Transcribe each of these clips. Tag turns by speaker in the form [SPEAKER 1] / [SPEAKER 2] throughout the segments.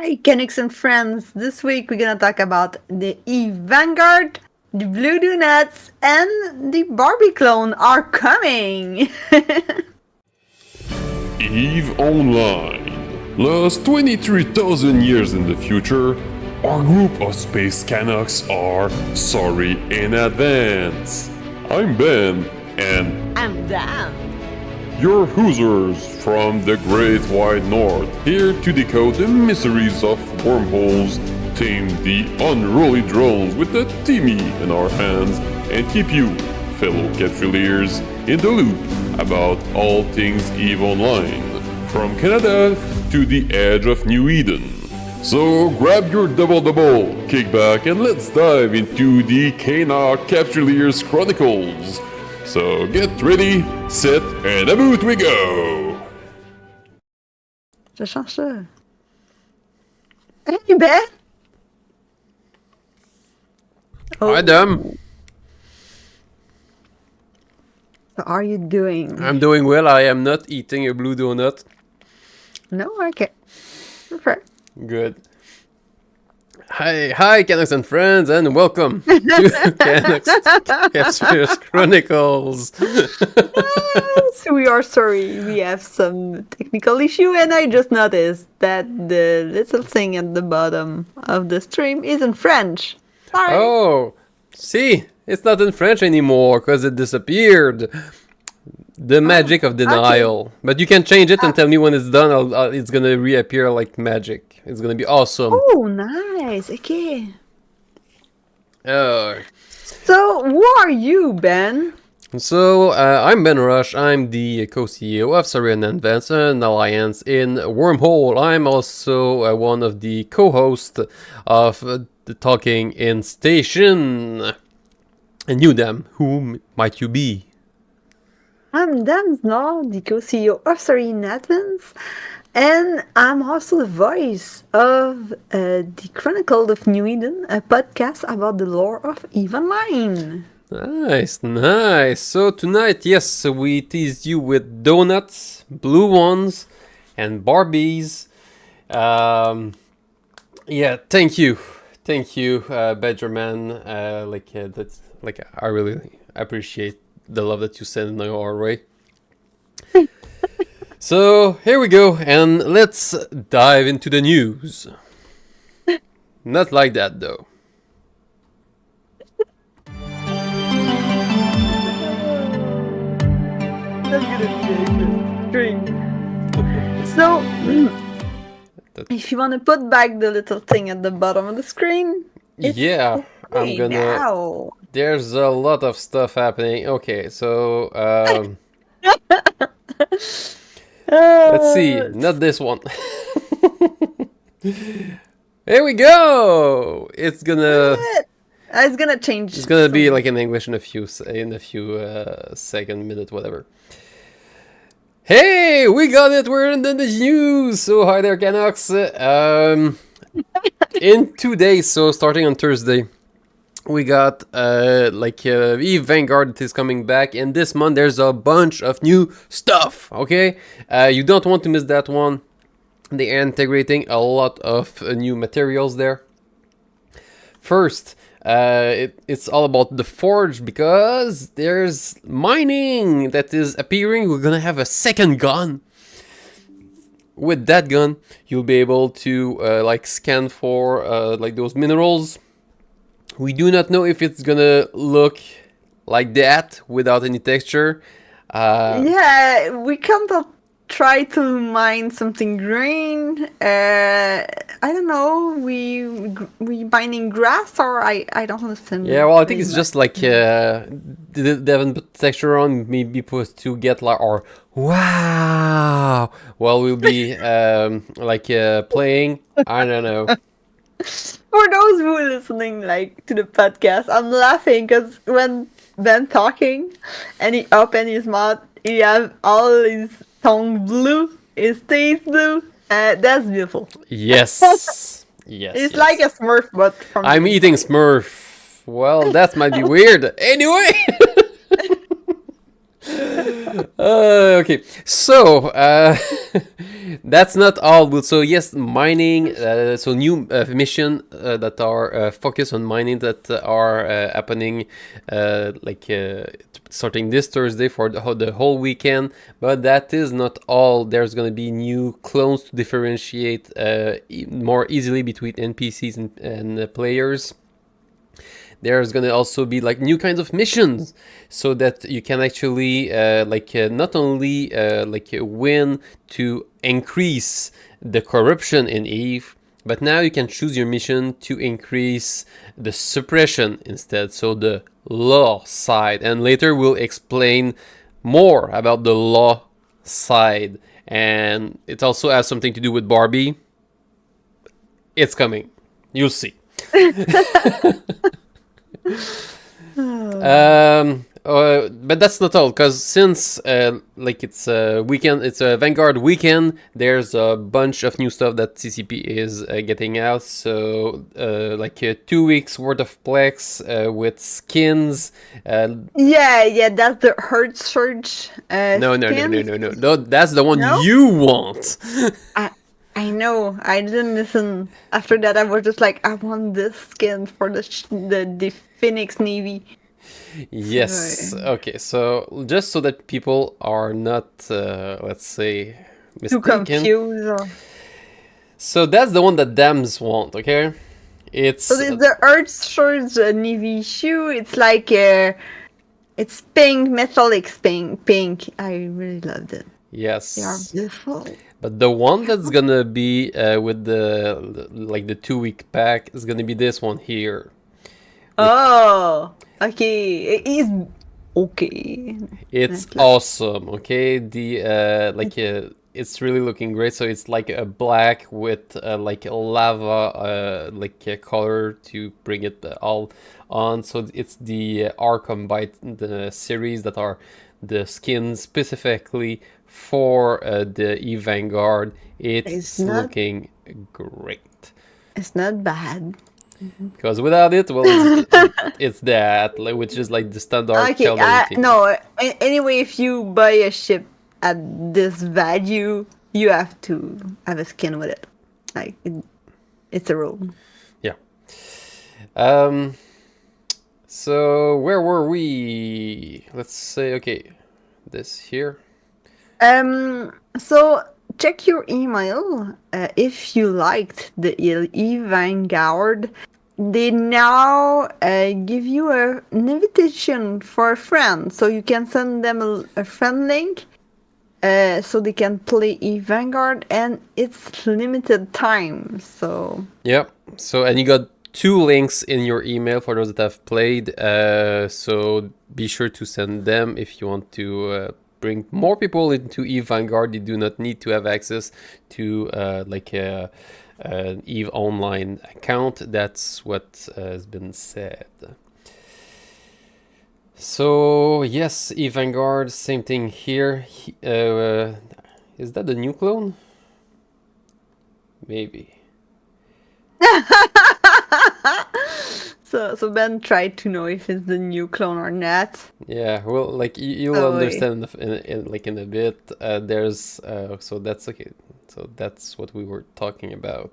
[SPEAKER 1] Hi, Kenix and friends. This week we're gonna talk about the Vanguard, the Blue Donuts, and the Barbie clone are coming.
[SPEAKER 2] Eve Online. Lost 23,000 years in the future, our group of space Canucks are sorry in advance. I'm Ben, and
[SPEAKER 1] I'm down.
[SPEAKER 2] your Hoosers from the Great Wide North, here to decode the mysteries of wormholes, tame the unruly drones with the Timmy in our hands, and keep you, fellow Capsuleers, in the loop about all things EVE Online, from Canada to the edge of New Eden. So grab your double, kick back, and let's dive into the Kana Capsuleers Chronicles. So get ready, set, and about we go!
[SPEAKER 1] Je change ça. Hey, Ben.
[SPEAKER 3] Hi, Dom.
[SPEAKER 1] How are you doing?
[SPEAKER 3] I'm doing well. I am not eating a blue donut.
[SPEAKER 1] No? Okay. Perfect.
[SPEAKER 3] Good. Hi, Canucks and friends, and welcome to Canucks Captures Chronicles.
[SPEAKER 1] Yes, we are sorry. We have some technical issue, and I just noticed that the little thing at the bottom of the stream is in French. Sorry.
[SPEAKER 3] Oh, see, it's not in French anymore because it disappeared. The magic of denial. Okay. But you can change it and tell me when it's done. It's gonna reappear like magic. It's gonna be awesome.
[SPEAKER 1] Oh, nice. Okay.
[SPEAKER 3] Uh,
[SPEAKER 1] So, who are you, Ben?
[SPEAKER 3] So, I'm Ben Rush. I'm the co-CEO of Syrian Advance and Alliance in Wormhole. I'm also one of the co-hosts of the Talking in Station. And you, them, who might you be?
[SPEAKER 1] I'm Dan Snow, the co-CEO of Syrian Advance, and I'm also the voice of the Chronicles of New Eden, a podcast about the lore of EVE Online.
[SPEAKER 3] Nice. So tonight, yes, we teased you with donuts, blue ones, and Barbies. Yeah, thank you, Benjamin. I really appreciate the love that you send our way. So here we go, and let's dive into the news. Not like that though.
[SPEAKER 1] That's gonna be a good string. So, if you want to put back the little thing at the bottom of the screen,
[SPEAKER 3] yeah, I'm gonna.
[SPEAKER 1] Now.
[SPEAKER 3] There's a lot of stuff happening. Okay, so let's see. Not this one. Here we go. It's gonna
[SPEAKER 1] change.
[SPEAKER 3] It's gonna be like in English in a few second, minute, whatever. Hey, we got it. We're in the news. So hi there, Canucks. In 2 days, so starting on Thursday, we got Eve Vanguard is coming back, and this month there's a bunch of new stuff. Okay, you don't want to miss that one. They are integrating a lot of new materials there. First, it's all about the forge because there's mining that is appearing. We're gonna have a second gun. With that gun, you'll be able to scan for those minerals. We do not know if it's gonna look like that without any texture.
[SPEAKER 1] Yeah, we can't try to mine something green. I don't know. We mining grass, or I don't understand.
[SPEAKER 3] Yeah, well, I think it's just like they haven't put texture on. Maybe supposed to get or wow. Well, we'll be playing. I don't know.
[SPEAKER 1] For those who are listening to the podcast, I'm laughing because when Ben talking and he opened his mouth, he have all his tongue blue, his teeth blue. That's beautiful.
[SPEAKER 3] Yes. Yes.
[SPEAKER 1] It's like a Smurf, but from
[SPEAKER 3] I'm eating Smurf. Well, that might be weird. Anyway. Okay, so that's not all. So yes, mining. So new mission that are focused on mining that are happening, starting this Thursday for the whole weekend. But that is not all. There's gonna be new clones to differentiate more easily between NPCs and players. There's gonna also be like new kinds of missions, so that you can actually not only win to increase the corruption in Eve, but now you can choose your mission to increase the suppression instead, so the law side. And later we'll explain more about the law side, and it also has something to do with Barbie. It's coming, you'll see. But that's not all, because since it's a weekend, it's a Vanguard weekend, there's a bunch of new stuff that CCP is getting out. So 2 weeks worth of Plex with skins.
[SPEAKER 1] Yeah, that's the Hurt Surge.
[SPEAKER 3] No,
[SPEAKER 1] skins.
[SPEAKER 3] no, that's the one
[SPEAKER 1] No?
[SPEAKER 3] you want.
[SPEAKER 1] I know. I didn't listen. After that, I was just like, I want this skin for the Phoenix Navy.
[SPEAKER 3] Yes.
[SPEAKER 1] Sorry.
[SPEAKER 3] Okay. So just so that people are not, let's say,
[SPEAKER 1] Too
[SPEAKER 3] mistaken.
[SPEAKER 1] confused.
[SPEAKER 3] So that's the one that dams want. Okay. It's
[SPEAKER 1] So it's the Earth Surge Navy shoe. It's like it's pink, metallic pink. I really loved it.
[SPEAKER 3] yes.
[SPEAKER 1] They are beautiful.
[SPEAKER 3] But the one that's gonna be with the 2 week pack is gonna be this one here.
[SPEAKER 1] Oh, okay. It is okay.
[SPEAKER 3] It's
[SPEAKER 1] Nice.
[SPEAKER 3] awesome. Okay, it's really looking great. So it's like a black with like a lava color to bring it all on. So it's the Arkham Bite the series that are the skins specifically for the Eve Vanguard. It's looking great.
[SPEAKER 1] It's not bad.
[SPEAKER 3] Because without it, well, it's that, which is like the standard.
[SPEAKER 1] Okay, no. Anyway, if you buy a ship at this value, you have to have a skin with it. Like it's a rule.
[SPEAKER 3] Yeah. So where were we? Let's say, okay, this here.
[SPEAKER 1] So check your email if you liked the Eve Vanguard. They now give you an invitation for a friend, so you can send them a friend link, so they can play Eve Vanguard, and it's limited time. So
[SPEAKER 3] Yeah. So and you got 2 links in your email for those that have played. So be sure to send them if you want to bring more people into Eve Vanguard. You do not need to have access to an Eve Online account. That's what has been said. So yes, Eve Vanguard, same thing here. Is that the new clone? Maybe.
[SPEAKER 1] So Ben tried to know if it's the new clone or not.
[SPEAKER 3] Yeah, well, like you'll
[SPEAKER 1] Oh,
[SPEAKER 3] understand in a bit. There's so that's okay. So that's what we were talking about.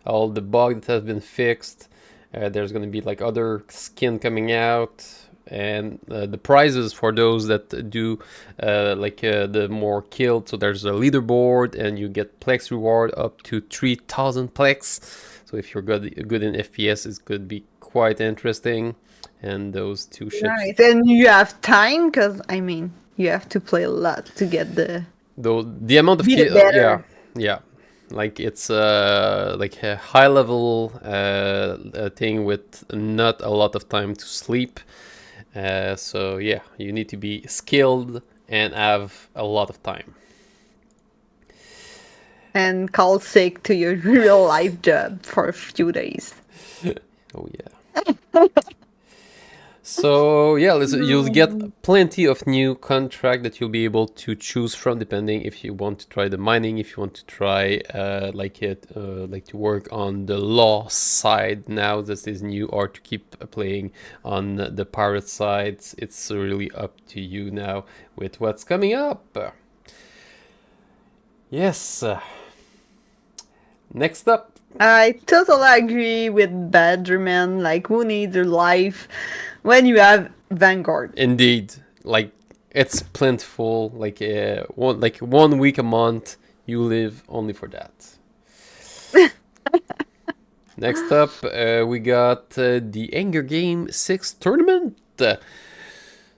[SPEAKER 3] All the bugs that have been fixed. There's gonna be like other skin coming out, and the prizes for those that do the more killed. So there's a leaderboard, and you get Plex reward up to 3,000 Plex. So if you're good in FPS, it could be quite interesting. And those 2 ships.
[SPEAKER 1] Nice, and you have time, because I mean you have to play a lot to get the
[SPEAKER 3] The amount of
[SPEAKER 1] Be the
[SPEAKER 3] kill,
[SPEAKER 1] better.
[SPEAKER 3] yeah, like it's like a high level thing with not a lot of time to sleep. So yeah, you need to be skilled and have a lot of time.
[SPEAKER 1] and call sick to your real life job for a few days.
[SPEAKER 3] Oh yeah. So yeah, listen, you'll get plenty of new contract that you'll be able to choose from, depending if you want to try the mining, if you want to try like to work on the law side now that is new, or to keep playing on the pirate side. It's really up to you now with what's coming up. Yes. Next up.
[SPEAKER 1] I totally agree with Badgerman. Like, who needs a life when you have Vanguard?
[SPEAKER 3] Indeed, like it's plentiful. Like 1 week a month, you live only for that. Next up, we got the Anger Game 6 tournament.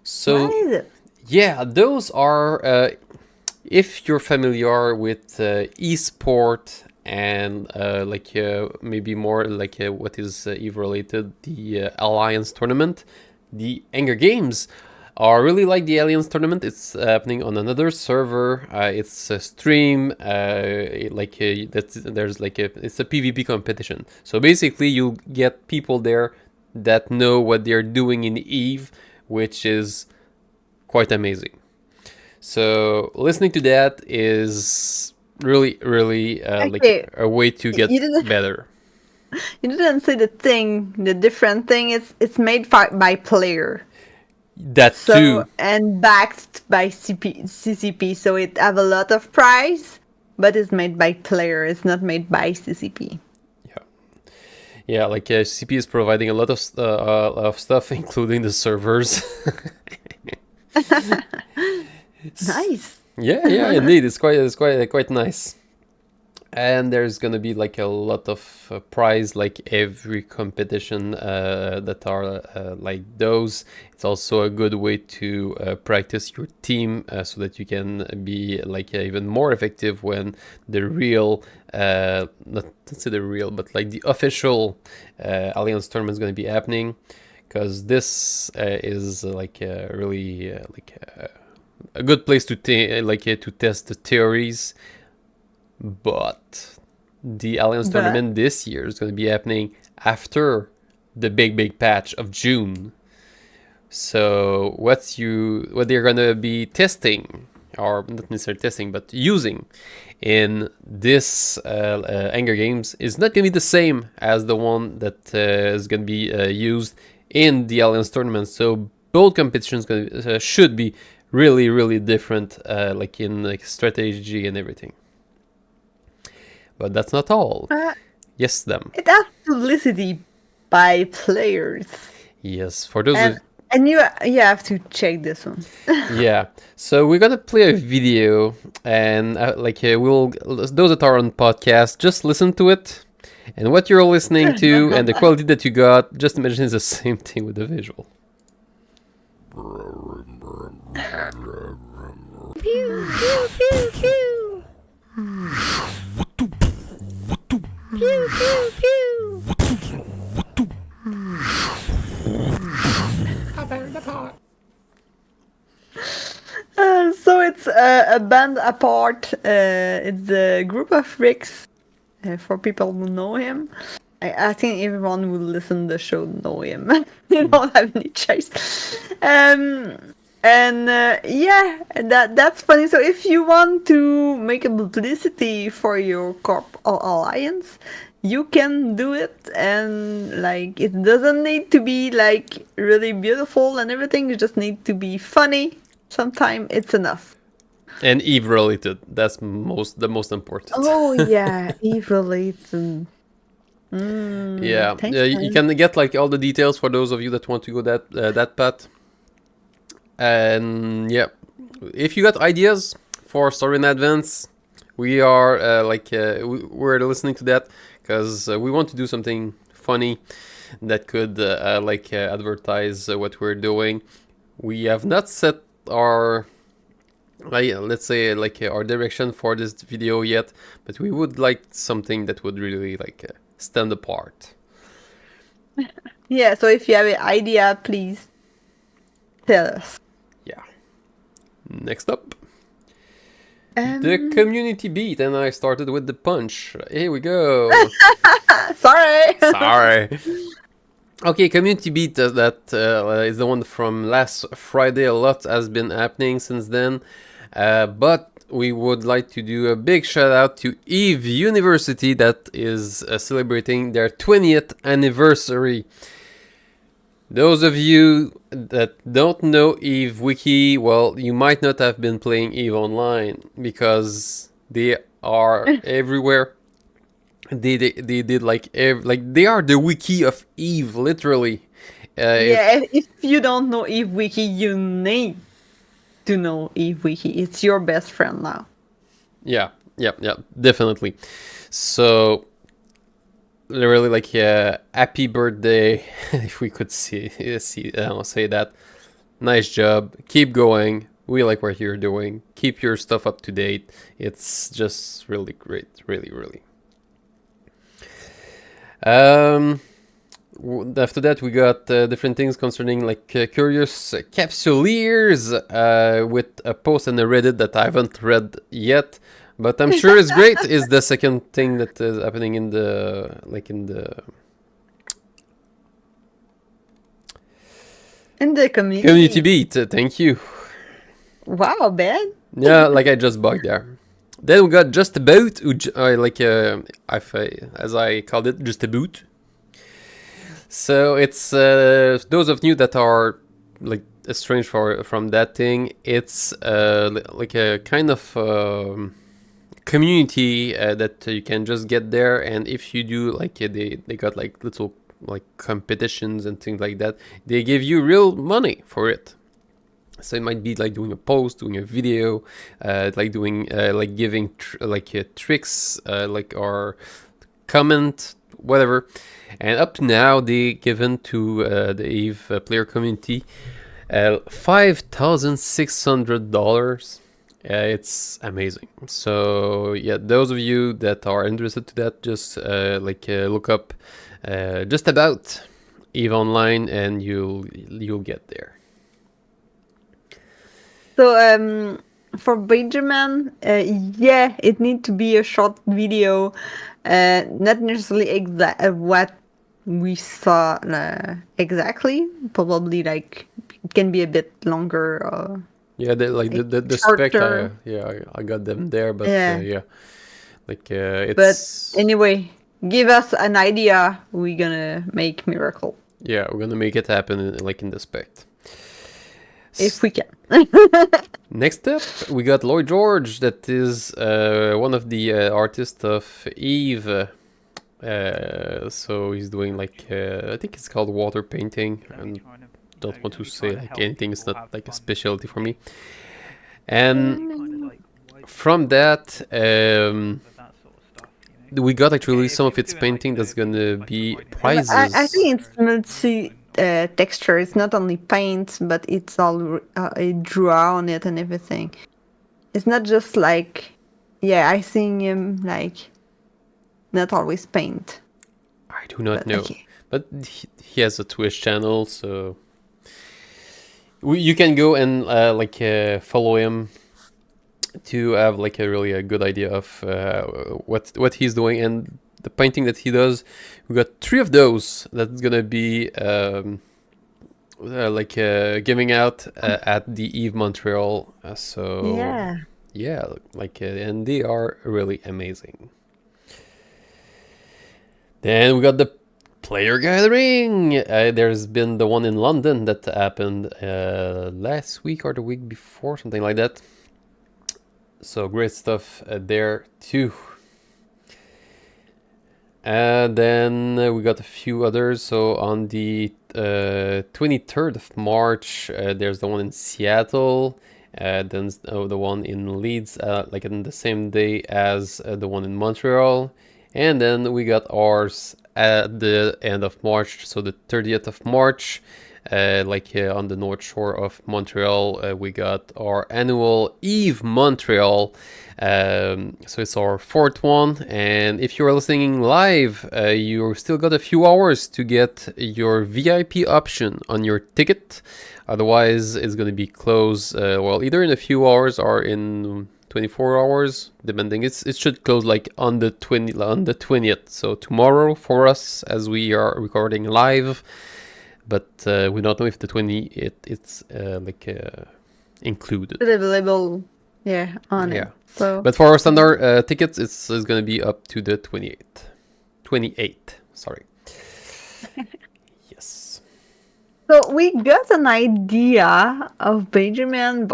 [SPEAKER 3] So
[SPEAKER 1] Right.
[SPEAKER 3] yeah, those are if you're familiar with esport and maybe more like what is Eve related, the Alliance tournament, the Anger Games are really like the Alliance tournament. It's happening on another server. It's a stream. It's a PvP competition. So basically, you get people there that know what they're doing in Eve, which is quite amazing. So listening to that is really, really
[SPEAKER 1] Okay.
[SPEAKER 3] a way to get
[SPEAKER 1] You didn't
[SPEAKER 3] better.
[SPEAKER 1] you didn't say the different thing. It's made by player.
[SPEAKER 3] That
[SPEAKER 1] So
[SPEAKER 3] too.
[SPEAKER 1] and backed by CCP. So it have a lot of price, but it's made by player. It's not made by CCP.
[SPEAKER 3] Yeah, like CP is providing a lot of stuff, including the servers.
[SPEAKER 1] Nice.
[SPEAKER 3] Yeah, indeed, it's quite nice. And there's gonna be like a lot of prize, like every competition that are like those. It's also a good way to practice your team so that you can be like even more effective when the real, not to say the real, but like the official Alliance tournament is gonna be happening. Because this is like really a good place to to test the theories. But the Alliance tournament this year is going to be happening after the big patch of June. So what they're going to be testing, or not necessarily testing, but using in this Anger Games is not going to be the same as the one that is going to be used in the Alliance tournament. So both competitions should be really, really different, like in like strategy and everything. But that's not all. Yes, them.
[SPEAKER 1] It has publicity by players.
[SPEAKER 3] Yes, for those
[SPEAKER 1] and you have to check this one.
[SPEAKER 3] yeah. So we're gonna play a video, and we'll those that are on podcast just listen to it, and what you're listening to and the quality that you got, just imagine it's the same thing with the visual.
[SPEAKER 4] Pew, pew, pew, pew. Pew, pew, pew.
[SPEAKER 1] So it's a band apart. It's a group of Ricks. For people who know him, I think everyone who listen to the show know him. You don't have any choice. That's funny. So if you want to make a publicity for your corp or alliance, you can do it, and like it doesn't need to be like really beautiful and everything. You just need to be funny. Sometimes it's enough.
[SPEAKER 3] And Eve related. That's the most important.
[SPEAKER 1] Oh yeah, Eve related.
[SPEAKER 3] Yeah,
[SPEAKER 1] thanks,
[SPEAKER 3] you
[SPEAKER 1] man.
[SPEAKER 3] can get like all the details for those of you that want to go that path. And yeah, if you got ideas for story in advance, we are we're listening to that, because we want to do something funny that could advertise what we're doing. We have not set our let's say our direction for this video yet, but we would like something that would really stand apart.
[SPEAKER 1] Yeah, so if you have an idea, please tell us.
[SPEAKER 3] Yeah. Next up, the community beat, and I started with the punch. Here we go.
[SPEAKER 1] Sorry.
[SPEAKER 3] Sorry. Okay, community beat that is the one from last Friday. A lot has been happening since then, but we would like to do a big shout out to Eve University that is celebrating their 20th anniversary. Those of you that don't know Eve Wiki, well, you might not have been playing Eve Online because they are everywhere. They did like they are the wiki of Eve, literally.
[SPEAKER 1] Yeah, if you don't know Eve Wiki, you need to know Eve Wiki. It's your best friend now.
[SPEAKER 3] Yeah, definitely. So really, like, happy birthday, if we could say that. Nice job. Keep going. We like what you're doing. Keep your stuff up to date. It's just really great, really. After that, we got different things concerning like curious capsuleers with a post on the Reddit that I haven't read yet, but I'm sure it's great. Is the second thing that is happening in the community beat. Thank you.
[SPEAKER 1] Wow, Ben.
[SPEAKER 3] Yeah, like I just bugged there. Then we got just about, as I called it, just about. So it's those of you that are like estranged from that thing. It's like a kind of community that you can just get there, and if you do like they got like little like competitions and things like that. They give you real money for it. So it might be like doing a post, doing a video, like doing like giving tricks, like or comment, whatever. And up to now, they given to the Eve player community $5,600. It's amazing. So yeah, those of you that are interested to that, just look up just about Eve Online, and you'll get there.
[SPEAKER 1] So for Benjamin, yeah, it needs to be a short video, not necessarily what we saw exactly. Probably like it can be a bit longer.
[SPEAKER 3] Yeah, the spec. I got them there, but yeah, it's.
[SPEAKER 1] But anyway, give us an idea. We're gonna make miracle.
[SPEAKER 3] Yeah, we're gonna make it happen in the spec.
[SPEAKER 1] If we can.
[SPEAKER 3] Next up, we got Lloyd George, that is one of the artists of Eve. So he's doing I think it's called water painting. I don't want to say like anything. It's not like a specialty for me. And from that, we got actually some of its painting that's gonna be prizes.
[SPEAKER 1] I think it's multi texture. It's not only paint, but it's all I draw on it and everything. It's not just like, I seen him like not always paint.
[SPEAKER 3] I do not know, okay. But he has a Twitch channel, so you can go and follow him to have like a good idea of what he's doing. And the painting that he does, we got 3 of those that's gonna be giving out at the Eve Montreal. So yeah, and they are really amazing. Then we got the player gathering. There's been the one in London that happened last week or the week before, something like that. So great stuff there too. And then we got a few others. So on the 23rd of March, there's the one in Seattle. Then the one in Leeds, like in the same day as the one in Montreal. And then we got ours at the end of March, so the 30th of March, on the North Shore of Montreal. We got our annual Eve Montreal. So it's our 4th one, and if you're listening live, you still got a few hours to get your VIP option on your ticket. Otherwise, it's going to be closed, either in a few hours or in 24 hours, depending. It should close like on the 20th. So tomorrow for us, as we are recording live. But we don't know if the 20th it's included.
[SPEAKER 1] It's available, on it.
[SPEAKER 3] Yeah.
[SPEAKER 1] So,
[SPEAKER 3] But for our standard tickets, it's going to be up to the 28th. 28th, sorry. Yes.
[SPEAKER 1] so we got an idea of Benjamin.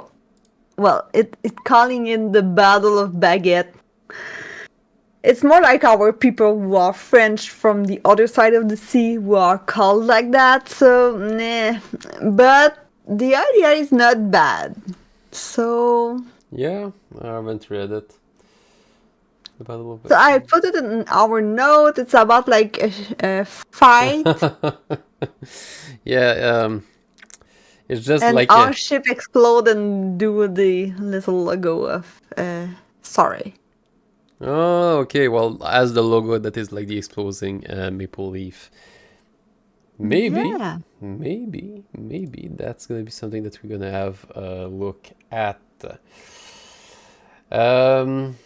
[SPEAKER 1] Well, it calling it the Battle of Baguette. It's more like our people who are French from the other side of the sea who are called like that. So, but the idea is not bad. So,
[SPEAKER 3] Yeah, I haven't read it. The Battle of
[SPEAKER 1] so I put it in our note. It's about like a fight,
[SPEAKER 3] Yeah, it's just
[SPEAKER 1] and
[SPEAKER 3] like
[SPEAKER 1] our ship explode and do the little logo of sorry.
[SPEAKER 3] oh, okay. Well, as the logo that is like the exploding maple leaf. Maybe,
[SPEAKER 1] Yeah.
[SPEAKER 3] maybe that's gonna be something that we're gonna have a look at. Um,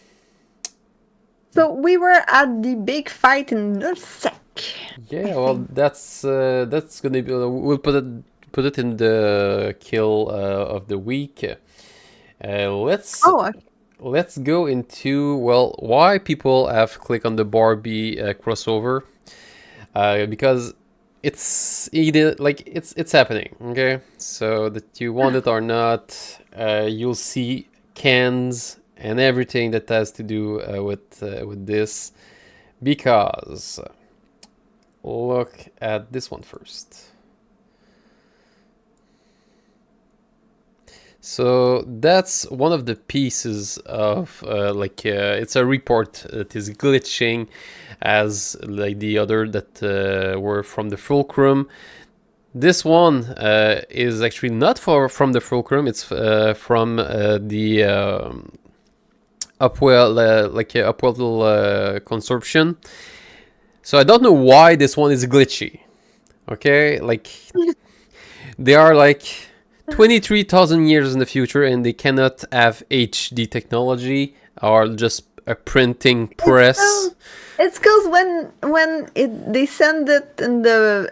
[SPEAKER 1] So we were at the big fight in Nursec.
[SPEAKER 3] yeah. Well, that's gonna be. We'll put it in the kill of the week. Let's.
[SPEAKER 1] Oh, okay.
[SPEAKER 3] Let's go into, well, why people have clicked on the Barbie crossover. Because it's either like it's happening, okay? So that you want it or not, you'll see cans and everything that has to do with this. Because look at this one first. So that's one of the pieces of it's a report that is glitching, as like the other that were from the fulcrum. This one is actually not from the fulcrum. It's from the Upwell consorption. So I don't know why this one is glitchy. Okay, like they are like 23,000 years in the future, and they cannot have HD technology or just a printing press.
[SPEAKER 1] It's because when they send it in the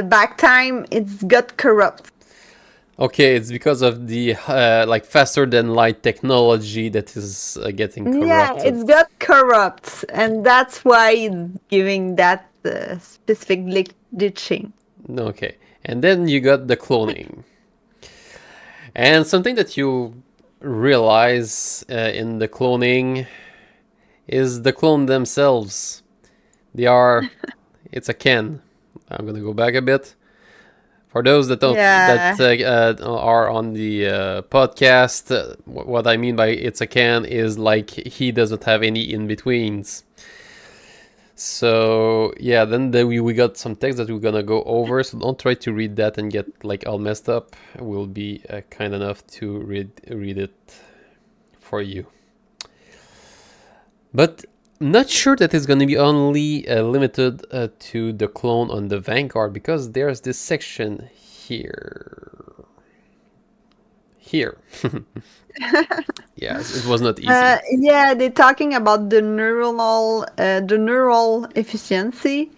[SPEAKER 1] back time, it's got corrupt.
[SPEAKER 3] Okay, it's because of the faster than light technology that is getting corrupted.
[SPEAKER 1] Yeah, it's got corrupt, and that's why it's giving that specific glitching.
[SPEAKER 3] Okay, and then you got the cloning. And something that you realize in the cloning is the clone themselves. They are, it's a can. I'm gonna go back a bit. For those that don't are on the podcast, what I mean by it's a can is like he doesn't have any in-betweens. So yeah, then we got some text that we're gonna go over, so don't try to read that and get like all messed up. We'll be kind enough to read it for you. But not sure that it's gonna be only limited to the clone on the Vanguard, because there's this section here. Yes, it was not easy.
[SPEAKER 1] Yeah, they're talking about the neural efficiency.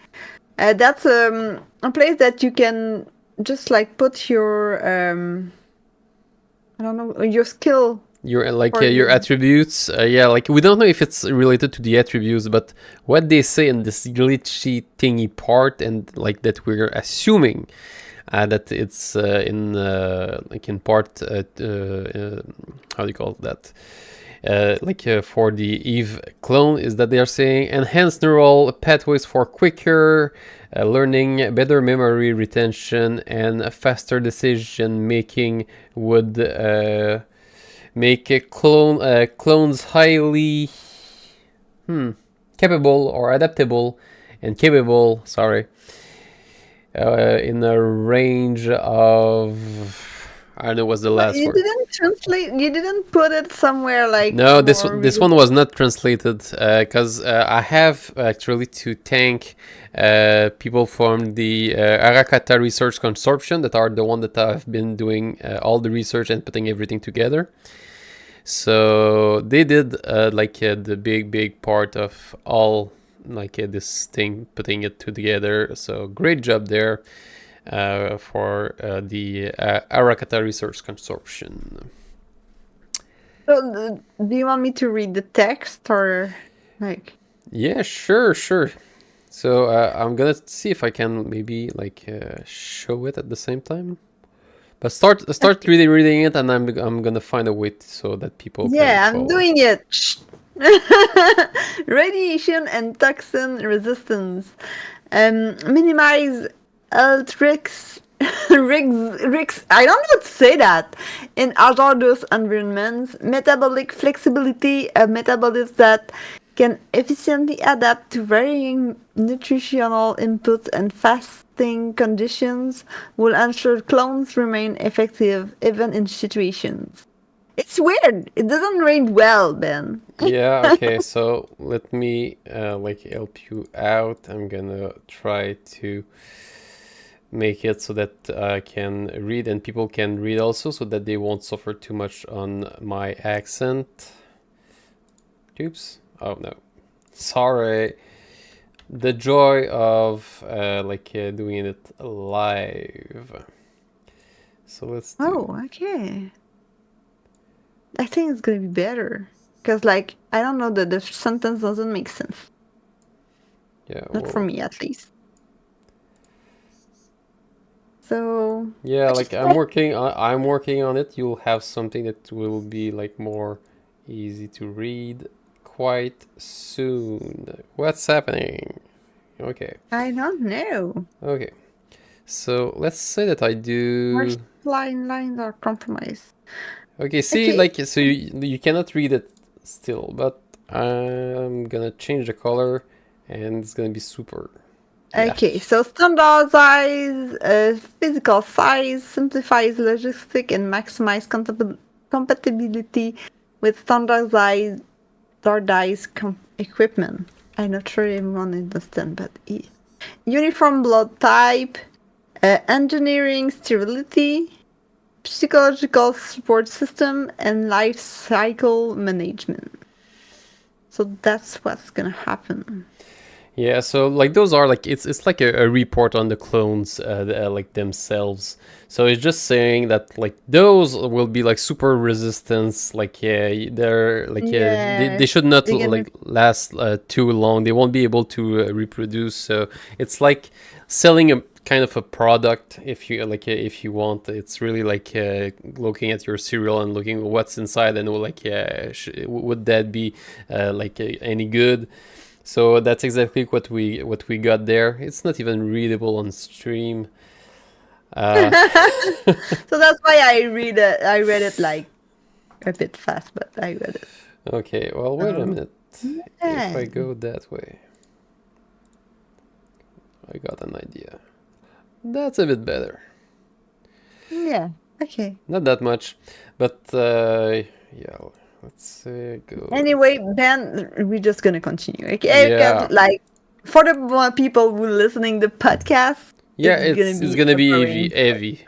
[SPEAKER 1] That's a place that you can just like put your I don't know, your skill.
[SPEAKER 3] Your your attributes. Like we don't know if it's related to the attributes, but what they say in this glitchy thingy part, and like that we're assuming that it's in part how do you call that, for the Eve clone, is that they are saying enhanced neural pathways for quicker learning, better memory retention, and a faster decision making would make clones highly capable or adaptable and capable, in a range of, I don't know what's the last word.
[SPEAKER 1] You didn't put it somewhere like.
[SPEAKER 3] No, this one was not translated, because I have actually to thank people from the Arakata Research Consorption that are the one that have been doing all the research and putting everything together. So they did the big part of all this thing, putting it together. So great job there for the Arakata Research Consortium.
[SPEAKER 1] So, do you want me to read the text or like?
[SPEAKER 3] Yeah, sure. So I'm gonna see if I can maybe show it at the same time. But start really reading it, and I'm gonna find a way so that people
[SPEAKER 1] Yeah,
[SPEAKER 3] can
[SPEAKER 1] I'm
[SPEAKER 3] follow.
[SPEAKER 1] doing it. Radiation and toxin resistance. Minimize health risks. Risks. I don't know how to say that. In hazardous environments, metabolic flexibility, a metabolism that can efficiently adapt to varying nutritional inputs and fasting conditions will ensure clones remain effective even in situations. It's weird. It doesn't read well, Ben.
[SPEAKER 3] Yeah, okay, so let me help you out. I'm gonna try to make it so that I can read and people can read also, so that they won't suffer too much on my accent. Oops. Oh no. Sorry. The joy of doing it live. So let's do.
[SPEAKER 1] Oh, okay. I think it's gonna be better. Because, like, I don't know, the sentence doesn't make sense.
[SPEAKER 3] Yeah.
[SPEAKER 1] Not for me, at least. So...
[SPEAKER 3] Yeah, like I'm working on it. You'll have something that will be like more easy to read quite soon. What's happening? Okay.
[SPEAKER 1] I don't know.
[SPEAKER 3] Okay. So let's say that I do.
[SPEAKER 1] First lines are compromised.
[SPEAKER 3] Okay, see,
[SPEAKER 1] Okay.
[SPEAKER 3] so you cannot read it still, but I'm gonna change the color, and it's gonna be super. Yeah.
[SPEAKER 1] Okay, so standardize physical size, simplifies logistic, and maximize compatibility with standardized equipment. I'm not sure everyone understands, but uniform blood type, engineering sterility, psychological support system, and life cycle management. So that's what's gonna happen.
[SPEAKER 3] Yeah, so like those are like it's like a report on the clones like themselves. So it's just saying that like those will be like super resistance, like they're like they should not
[SPEAKER 1] they're gonna-
[SPEAKER 3] like last too long. They won't be able to reproduce. So it's like selling a kind of a product if you if you want. It's really like looking at your cereal and looking what's inside and like would that be any good? So that's exactly what we got there. It's not even readable on stream.
[SPEAKER 1] So that's why I read it. I read it like a bit fast, but I read it.
[SPEAKER 3] Okay, well, wait a minute. If I
[SPEAKER 1] Yeah.
[SPEAKER 3] go that way, I got an idea. That's a bit better.
[SPEAKER 1] Yeah. Okay.
[SPEAKER 3] Not that much, but yeah. Let's go.
[SPEAKER 1] Anyway, Ben, we're just gonna continue. Okay,
[SPEAKER 3] Yeah.
[SPEAKER 1] because like for the more people who are listening the podcast,
[SPEAKER 3] Yeah, it's gonna be heavy.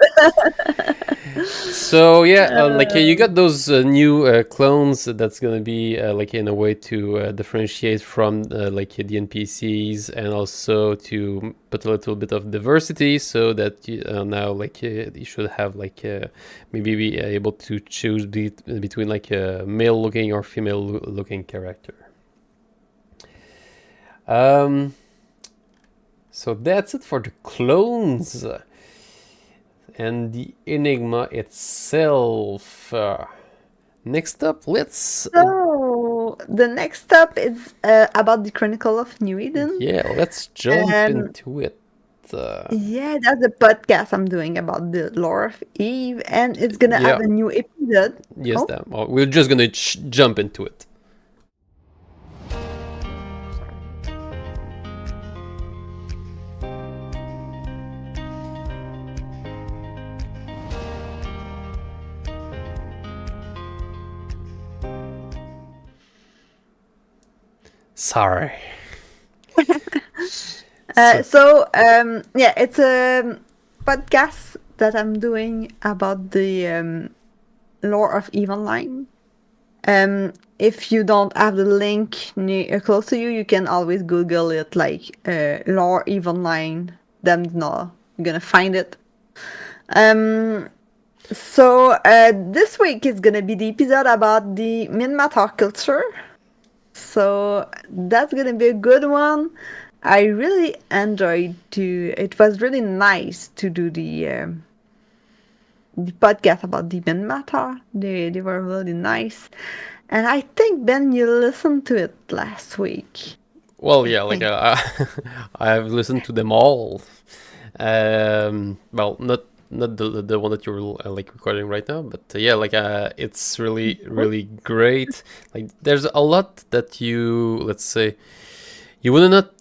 [SPEAKER 3] So yeah, you got those new clones that's gonna be like in a way to differentiate from like the NPCs, and also to put a little bit of diversity, so that now like you should have like maybe be able to choose between like a male looking or female looking character. So that's it for the clones and the enigma itself. Next up, let's.
[SPEAKER 1] So the next step is about the Chronicle of New Eden.
[SPEAKER 3] Yeah, let's jump into it.
[SPEAKER 1] Yeah, that's the podcast I'm doing about the lore of Eve, and it's gonna have a new episode.
[SPEAKER 3] Yes, we're just gonna jump into it. Sorry.
[SPEAKER 1] Yeah, it's a podcast that I'm doing about the lore of EveOnline. If you don't have the link close to you, you can always Google it, like lore eveonline. Then no, you're gonna find it. So this week is gonna be the episode about the Minmatar culture. So that's gonna be a good one. I really enjoyed to. It was really nice to do the podcast about the Minmatar. They were really nice, and I think Ben, you listened to it last week.
[SPEAKER 3] Well, yeah, like I've listened to them all. Well, not the one that you're like recording right now, but yeah, like it's really great. Like there's a lot that you, let's say, you would not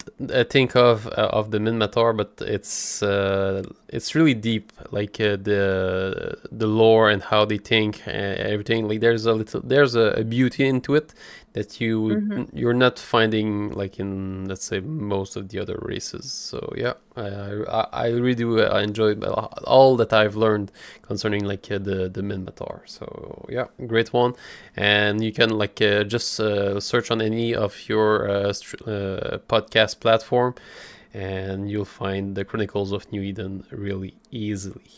[SPEAKER 3] think of the Minmatar, but it's really deep, like the lore and how they think, everything. Like there's a beauty into it that you're not finding like in, let's say, most of the other races. So yeah, I really do enjoy all that I've learned concerning like the Minmatar. So yeah, great one, and you can like just search on any of your podcast platform, and you'll find the Chronicles of New Eden really easily.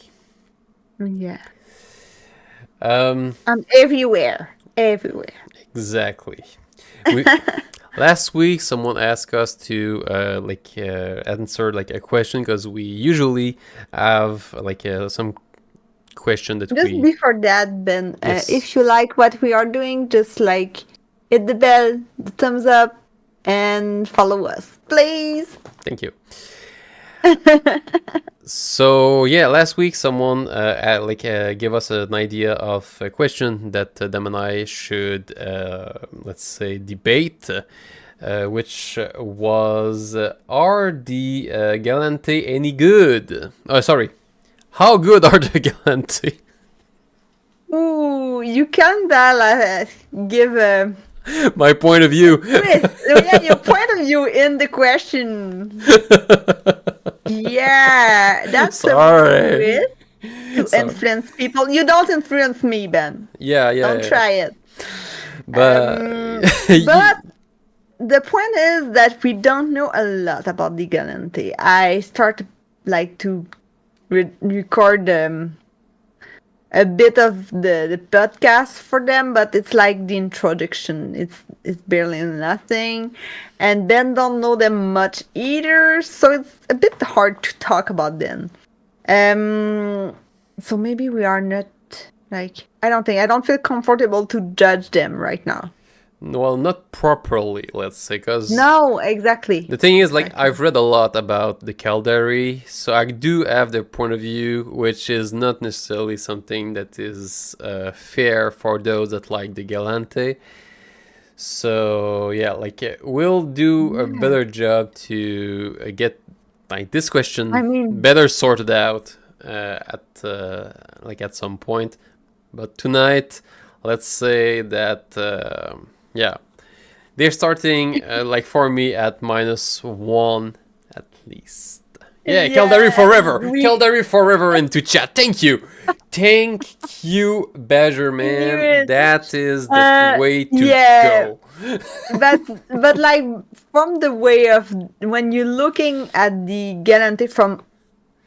[SPEAKER 1] Yeah.
[SPEAKER 3] Um,
[SPEAKER 1] I'm everywhere.
[SPEAKER 3] Exactly. Last week, someone asked us to answer like a question, because we usually have like some question that
[SPEAKER 1] Just
[SPEAKER 3] we.
[SPEAKER 1] before that, Ben,
[SPEAKER 3] Yes.
[SPEAKER 1] if you like what we are doing, just like hit the bell, the thumbs up, and follow us, please.
[SPEAKER 3] Thank you. So yeah, last week someone gave us an idea of a question that them and I should let's say debate, which was are the Gallente any good? Oh, sorry, how good are the Gallente?
[SPEAKER 1] Ooh, you can give a
[SPEAKER 3] My point of view.
[SPEAKER 1] twist. Yeah, your point of view in the question. Yeah, that's
[SPEAKER 3] Sorry.
[SPEAKER 1] a twist to influence people. You don't influence me, Ben.
[SPEAKER 3] Yeah.
[SPEAKER 1] Don't try it.
[SPEAKER 3] But
[SPEAKER 1] But the point is that we don't know a lot about the Gallente. I started like to record a bit of the podcast for them, but it's like the introduction. It's barely nothing, and Ben don't know them much either, so it's a bit hard to talk about them. So maybe we are not like I don't feel comfortable to judge them right now.
[SPEAKER 3] well, not properly, let's say, because
[SPEAKER 1] No, exactly.
[SPEAKER 3] the thing is, like, I've read a lot about the Caldari, so I do have their point of view, which is not necessarily something that is fair for those that like the Gallente. So yeah, like we'll do a better job to get like this question
[SPEAKER 1] I mean-
[SPEAKER 3] better sorted out at some point. But tonight, let's say that yeah, they're starting like for me at -1 at least. Yeah,
[SPEAKER 1] Yeah,
[SPEAKER 3] Caldari forever.
[SPEAKER 1] we-
[SPEAKER 3] Caldari forever into chat. Thank you. Thank you, Badger Man.
[SPEAKER 1] Yes.
[SPEAKER 3] That is the way to
[SPEAKER 1] yeah.
[SPEAKER 3] go.
[SPEAKER 1] but like from the way of when you're looking at the Gallente from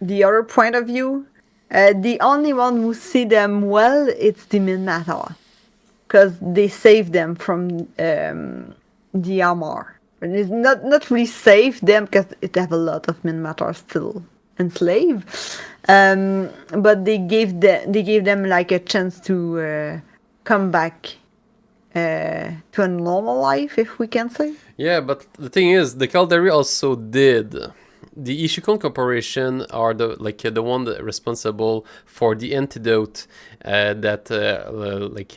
[SPEAKER 1] the other point of view, the only one who see them well it's the Minmatar, because they save them from the armor. And it's not really save them because it have a lot of Minmatar still enslaved, but they gave them like a chance to come back to a normal life, if we can say.
[SPEAKER 3] Yeah, but the thing is, the Caldari also did. The Ishikon Corporation are the one that responsible for the antidote that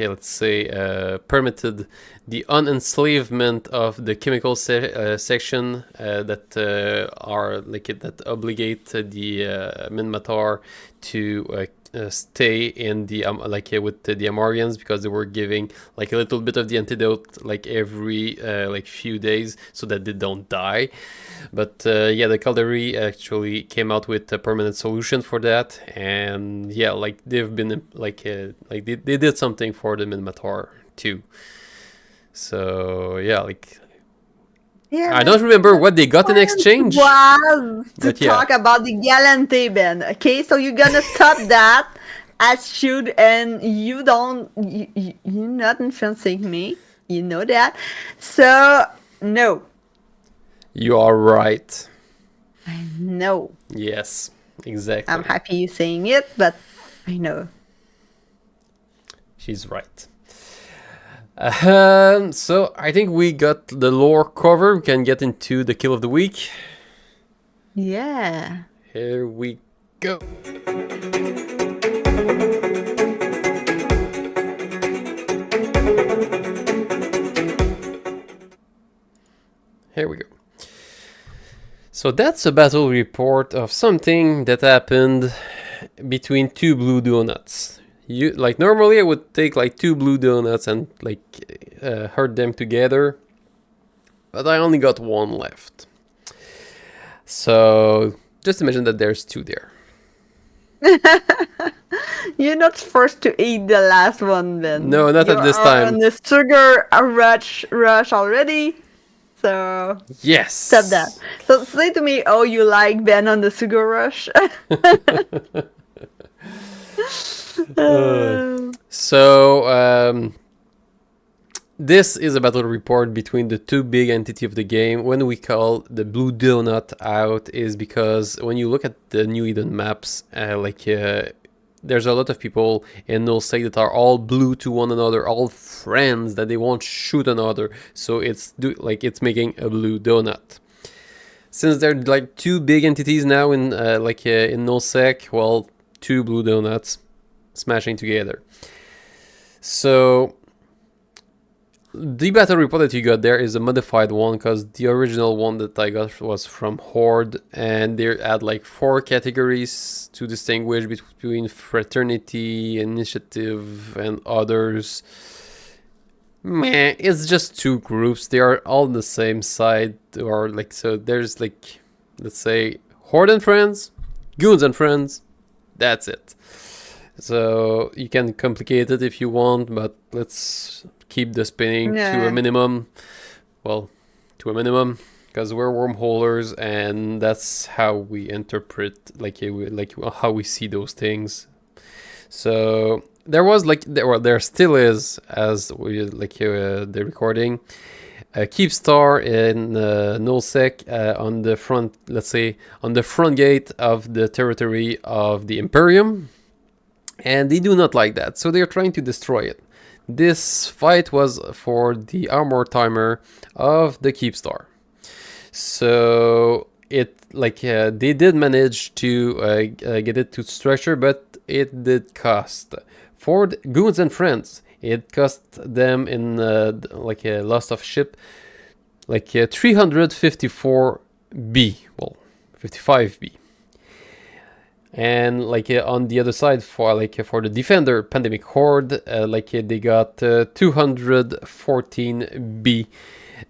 [SPEAKER 3] let's say permitted the unenslavement of the chemical section that are that obligate the Minmatar to stay in the with the Amarians, because they were giving like a little bit of the antidote like every few days so that they don't die. But yeah, the Caldari actually came out with a permanent solution for that, and yeah, like they've been they did something for the Minmatar 2. So yeah, like
[SPEAKER 1] Yeah,
[SPEAKER 3] I don't remember what they got in exchange.
[SPEAKER 1] was to
[SPEAKER 3] But yeah.
[SPEAKER 1] talk about the Gallente band. Okay, so you're gonna stop that attitude, and you don't. You're not influencing me. You know that. So no,
[SPEAKER 3] You are right.
[SPEAKER 1] no.
[SPEAKER 3] Yes, exactly.
[SPEAKER 1] I'm happy you saying it, but I know.
[SPEAKER 3] She's right. So I think we got the lore covered. We can get into the kill of the week.
[SPEAKER 1] Yeah.
[SPEAKER 3] Here we go. Here we go. So that's a battle report of something that happened between 2 blue donuts. You like normally I would take like 2 blue donuts and like herd them together, but I only got 1 left. So just imagine that there's 2 there.
[SPEAKER 1] You're not forced to eat the last one, then.
[SPEAKER 3] No, not at this
[SPEAKER 1] You
[SPEAKER 3] time.
[SPEAKER 1] are on the sugar rush already. So
[SPEAKER 3] Yes.
[SPEAKER 1] stop that. So say to me, oh, you like Ben on the sugar rush?
[SPEAKER 3] So this is a battle report between the 2 big entity of the game. When we call the blue donut out is because when you look at the New Eden maps, there's a lot of people in those states that are all blue to one another, all friends that they won't shoot another. So it's making a blue donut. Since there are like 2 big entities now in in NullSec, well, 2 blue donuts smashing together. So the battle report that you got there is a modified one, because the original one that I got was from Horde, and they had like 4 categories to distinguish between fraternity, initiative, and others. Meh, it's just 2 groups. They are all on the same side, or like, so there's like, let's say Horde and friends, goons and friends. That's it. So you can complicate it if you want, but let's keep the spinning to a minimum. Well, to a minimum, because we're wormholers, and that's how we interpret, how we see those things. So there was there still is, as we the recording, a keep star in NullSec on the front, let's say on the front gate of the territory of the Imperium, and they do not like that, so they're trying to destroy it. This fight was for the armor timer of the keep star. So it they did manage to get it to structure, but it did cost for the goons and friends. It cost them in a loss of ship 354 B, well 55 B. And on the other side, for the defender pandemic horde, they got 214 B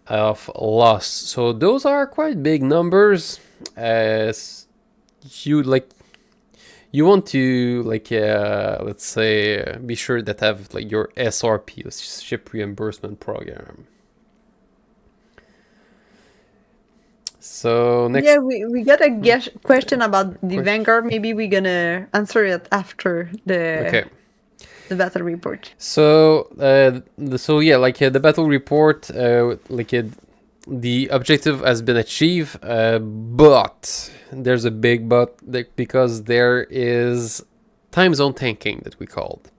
[SPEAKER 3] of loss. So those are quite big numbers. You want to let's say be sure that have your SRP, the ship reimbursement program. So next,
[SPEAKER 1] Yeah, we got a question about the Vanguard. Maybe we're gonna answer it after the battle report.
[SPEAKER 3] So the battle report, the objective has been achieved, but there's a big but, because there is time zone tanking that we called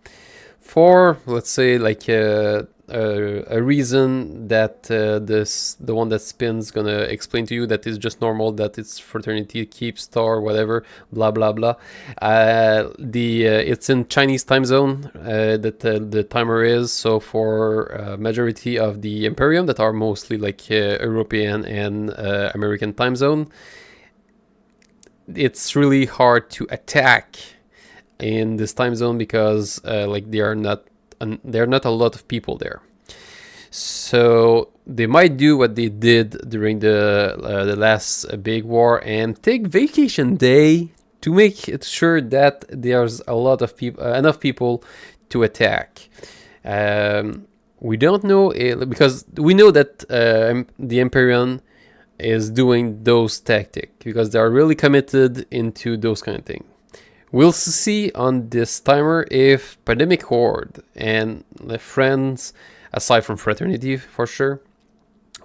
[SPEAKER 3] for, let's say a reason that the one that Spin's gonna explain to you, that is just normal, that it's fraternity, keep star, whatever, blah blah blah. It's in Chinese time zone that the timer is. So for majority of the Imperium that are mostly European and American time zone, it's really hard to attack in this time zone because there are not a lot of people there. So they might do what they did during the last big war and take vacation day to make it sure that there's a lot of people, enough people to attack. We don't know because we know that the Empyrean is doing those tactics because they are really committed into those kind of things. We'll see on this timer if Pandemic Horde and the friends, aside from Fraternity for sure,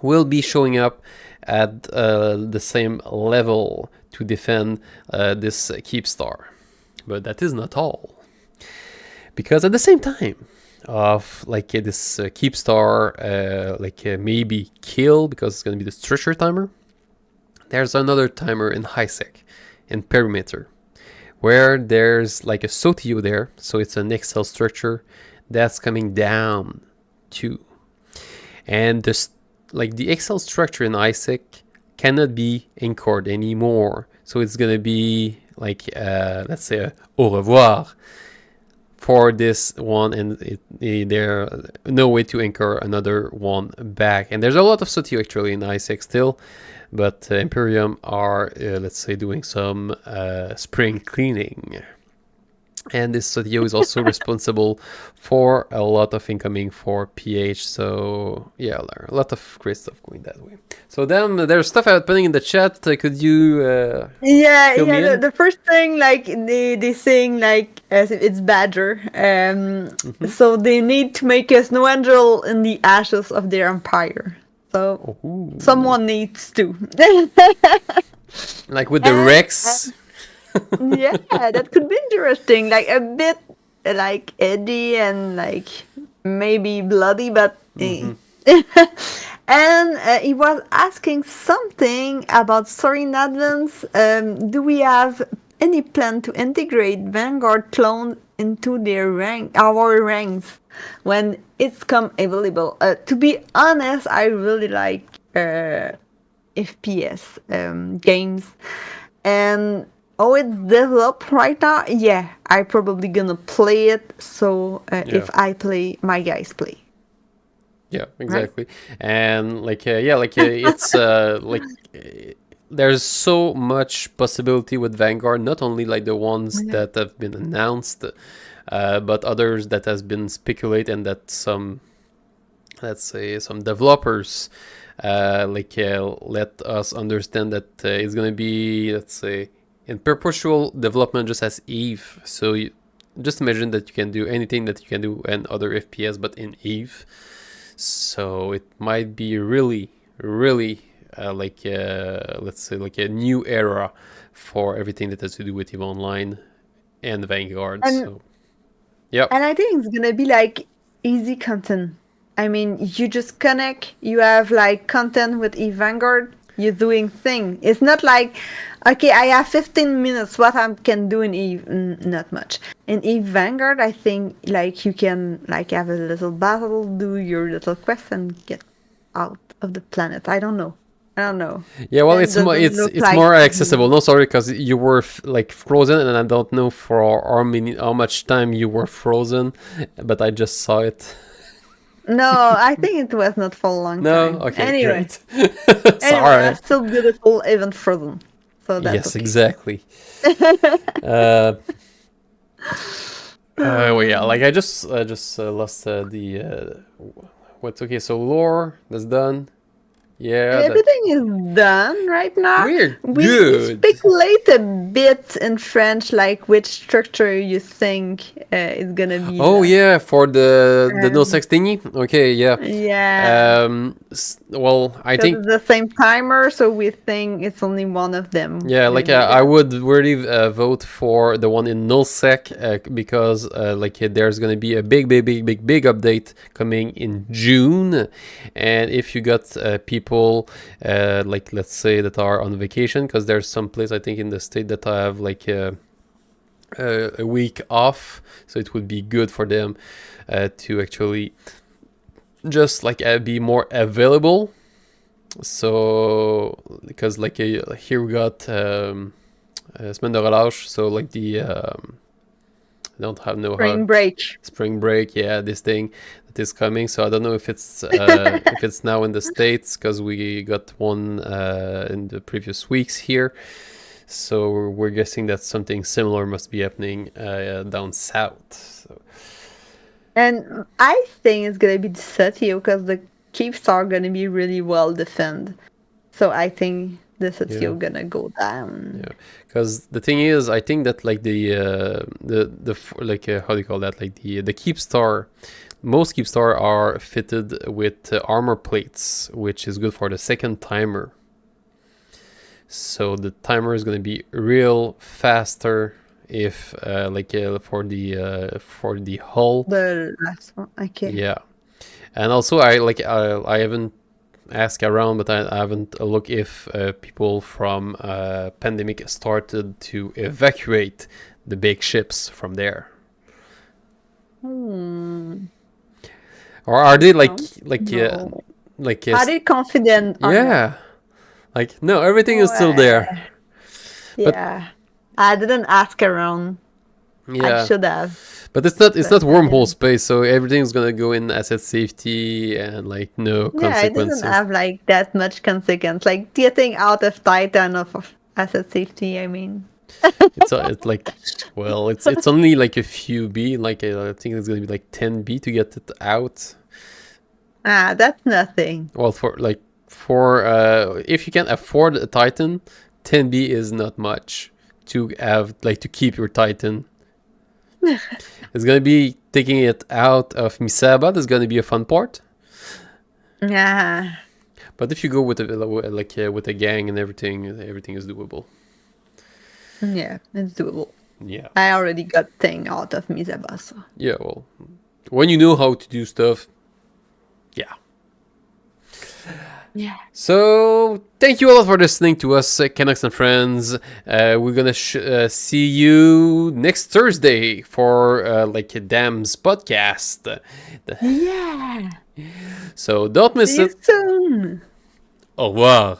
[SPEAKER 3] will be showing up at the same level to defend this Keep Star. But that is not all. Because at the same time of this Keep Star maybe kill because it's going to be the Stretcher timer, there's another timer in HiSec, in Perimeter, where there's like a SOTIO there, so it's an Excel structure that's coming down too. And this, the Excel structure in ISEC cannot be anchored anymore, so it's gonna be let's say au revoir for this one, and there no way to anchor another one back. And there's a lot of SOTIO actually in ISEC still, but Imperium are let's say doing some spring cleaning, and this SOTIO is also responsible for a lot of incoming for PH. So yeah, a lot of great stuff going that way. So then there's stuff happening in the chat. Could you
[SPEAKER 1] the first thing, they saying as if it's Badger, so they need to make a snow angel in the ashes of their empire. So someone needs to.
[SPEAKER 3] Like with the Rex.
[SPEAKER 1] Yeah, that could be interesting. Like a bit like Eddie and maybe bloody, but and he was asking something about Story in Advance. Do we have any plan to integrate Vanguard clone into our ranks when it's come available? To be honest, I really like FPS games, and it's developed right now. Yeah, I probably gonna play it. So if I play, my guys play.
[SPEAKER 3] Yeah, exactly. Right? And it's there's so much possibility with Vanguard. Not only the ones that have been announced, but others that has been speculated, and that some, let's say, some developers let us understand that it's gonna be, let's say, in perpetual development, just as Eve. So just imagine that you can do anything that you can do in other FPS, but in Eve. So it might be really, really let's say a new era for everything that has to do with eveonline and Vanguard. So yeah.
[SPEAKER 1] And I think it's gonna be easy content. I mean, you just connect, you have content with Eve Vanguard, you're doing thing. It's not okay, I have 15 minutes, what I can do in Eve? Not much. In Eve Vanguard, I think you can have a little battle, do your little quest, and get out of the planet. I don't know.
[SPEAKER 3] Yeah, well, it's more accessible. No, sorry, because you were frozen, and I don't know for how much time you were frozen, but I just saw it.
[SPEAKER 1] No, I think it was not for a long time.
[SPEAKER 3] No, okay,
[SPEAKER 1] anyway.
[SPEAKER 3] Great. Sorry.
[SPEAKER 1] It's still beautiful, even frozen. So that's
[SPEAKER 3] yes,
[SPEAKER 1] okay.
[SPEAKER 3] Exactly. Well, yeah, I just lost the what's okay. So lore that's done. Yeah,
[SPEAKER 1] everything is done right now.
[SPEAKER 3] We're
[SPEAKER 1] we
[SPEAKER 3] good.
[SPEAKER 1] Speculate a bit in French, which structure you think is gonna be.
[SPEAKER 3] Oh yeah, for the no sex thingy. Okay, yeah.
[SPEAKER 1] Yeah.
[SPEAKER 3] Well, I think
[SPEAKER 1] it's the same timer, so we think it's only one of them.
[SPEAKER 3] Yeah, I would really vote for the one in nullsec because there's gonna be a big update coming in June, and if you got people let's say that are on vacation, because there's some place I think in the state that I have a week off, so it would be good for them to actually just be more available. So because here we got semaine de relâche, so I don't have spring break, yeah, this thing that is coming. So I don't know if it's if it's now in the States, because we got one in the previous weeks here. So we're guessing that something similar must be happening down south. So
[SPEAKER 1] And I think it's gonna be the Satio because the keeps are gonna be really well defended. So I think the Satio gonna go down.
[SPEAKER 3] Yeah, because the thing is, I think that like how do you call that? Like the keep star, most keep star are fitted with armor plates, which is good for the second timer. So the timer is going to be real faster if for the hull.
[SPEAKER 1] The last one, okay.
[SPEAKER 3] Yeah, and also I haven't asked around, but I haven't looked if people from pandemic started to evacuate the big ships from there, or are they
[SPEAKER 1] No.
[SPEAKER 3] uh,
[SPEAKER 1] Are they confident? On
[SPEAKER 3] yeah, like no, everything is still there.
[SPEAKER 1] Yeah, I didn't ask around.
[SPEAKER 3] Yeah,
[SPEAKER 1] I should have.
[SPEAKER 3] but it's not
[SPEAKER 1] But I
[SPEAKER 3] wormhole
[SPEAKER 1] didn't.
[SPEAKER 3] space, so everything's gonna go in asset safety and like no
[SPEAKER 1] Yeah, it
[SPEAKER 3] consequences.
[SPEAKER 1] doesn't have like that much consequence. Like getting out of Titan of asset safety. I mean,
[SPEAKER 3] It's like, well, it's only like a few B. Like I think it's gonna be like 10 B to get it out.
[SPEAKER 1] that's nothing.
[SPEAKER 3] Well, for if you can afford a Titan, 10 B is not much to have to keep your Titan. It's gonna be taking it out of Misaba. That's gonna be a fun part.
[SPEAKER 1] Yeah,
[SPEAKER 3] But if you go with with a gang and everything is doable.
[SPEAKER 1] yeah, it's doable.
[SPEAKER 3] Yeah.
[SPEAKER 1] I already got thing out of Mizaba, so.
[SPEAKER 3] Yeah. Well, when you know how to do stuff, yeah.
[SPEAKER 1] Yeah.
[SPEAKER 3] So, thank you all for listening to us, Canucks and friends. We're gonna see you next Thursday for a Dams podcast.
[SPEAKER 1] Yeah.
[SPEAKER 3] So, don't miss
[SPEAKER 1] See you
[SPEAKER 3] it.
[SPEAKER 1] soon.
[SPEAKER 3] Au revoir.